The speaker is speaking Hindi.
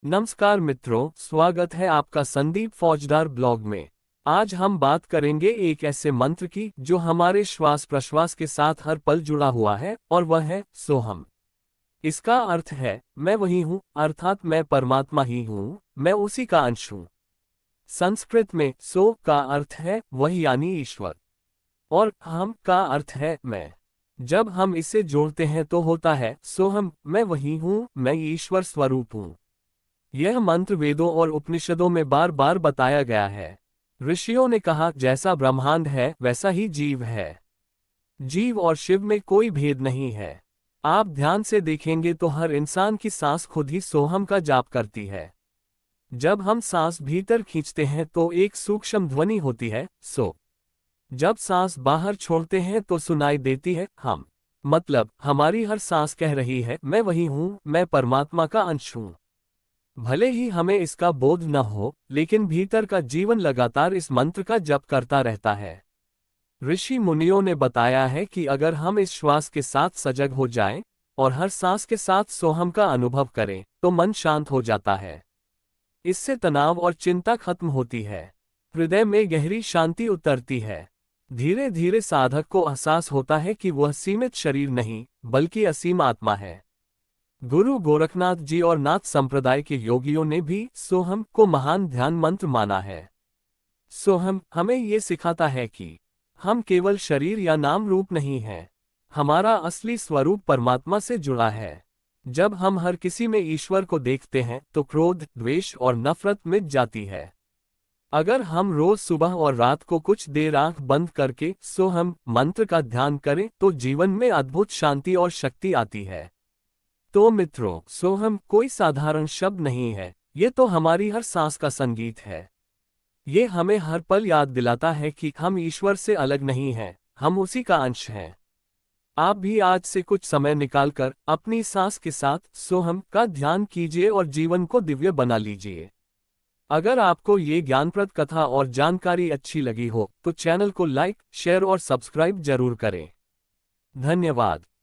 नमस्कार मित्रों, स्वागत है आपका संदीप फौजदार ब्लॉग में। आज हम बात करेंगे एक ऐसे मंत्र की जो हमारे श्वास प्रश्वास के साथ हर पल जुड़ा हुआ है और वह है सोहम। इसका अर्थ है मैं वही हूँ, अर्थात मैं परमात्मा ही हूँ, मैं उसी का अंश हूँ। संस्कृत में सो का अर्थ है वह यानी ईश्वर और हम का अर्थ है मैं। जब हम इसे जोड़ते हैं तो होता है सोहम, मैं वही हूँ, मैं ईश्वर स्वरूप हूँ। यह मंत्र वेदों और उपनिषदों में बार बार बताया गया है। ऋषियों ने कहा जैसा ब्रह्मांड है वैसा ही जीव है। जीव और शिव में कोई भेद नहीं है। आप ध्यान से देखेंगे तो हर इंसान की सांस खुद ही सोहम का जाप करती है। जब हम सांस भीतर खींचते हैं तो एक सूक्ष्म ध्वनि होती है सो। जब सांस बाहर छोड़ते हैं तो सुनाई देती है हम। मतलब हमारी हर सांस कह रही है मैं वही हूँ, मैं परमात्मा का अंश हूँ। भले ही हमें इसका बोध न हो, लेकिन भीतर का जीवन लगातार इस मंत्र का जप करता रहता है। ऋषि मुनियों ने बताया है कि अगर हम इस श्वास के साथ सजग हो जाएं और हर सांस के साथ सोहम का अनुभव करें, तो मन शांत हो जाता है। इससे तनाव और चिंता खत्म होती है। हृदय में गहरी शांति उतरती है। धीरे धीरे साधक को एहसास होता है कि वह सीमित शरीर नहीं, बल्कि असीम आत्मा है। गुरु गोरखनाथ जी और नाथ संप्रदाय के योगियों ने भी सोहम को महान ध्यान मंत्र माना है। सोहम हमें ये सिखाता है कि हम केवल शरीर या नाम रूप नहीं हैं। हमारा असली स्वरूप परमात्मा से जुड़ा है। जब हम हर किसी में ईश्वर को देखते हैं तो क्रोध, द्वेष और नफरत मिट जाती है। अगर हम रोज सुबह और रात को कुछ देर आंख बंद करके सोहम मंत्र का ध्यान करें तो जीवन में अद्भुत शांति और शक्ति आती है। तो मित्रों, सोहम कोई साधारण शब्द नहीं है, ये तो हमारी हर सांस का संगीत है। ये हमें हर पल याद दिलाता है कि हम ईश्वर से अलग नहीं हैं, हम उसी का अंश हैं। आप भी आज से कुछ समय निकालकर अपनी सांस के साथ सोहम का ध्यान कीजिए और जीवन को दिव्य बना लीजिए। अगर आपको ये ज्ञानप्रद कथा और जानकारी अच्छी लगी हो तो चैनल को लाइक, शेयर और सब्सक्राइब जरूर करें। धन्यवाद।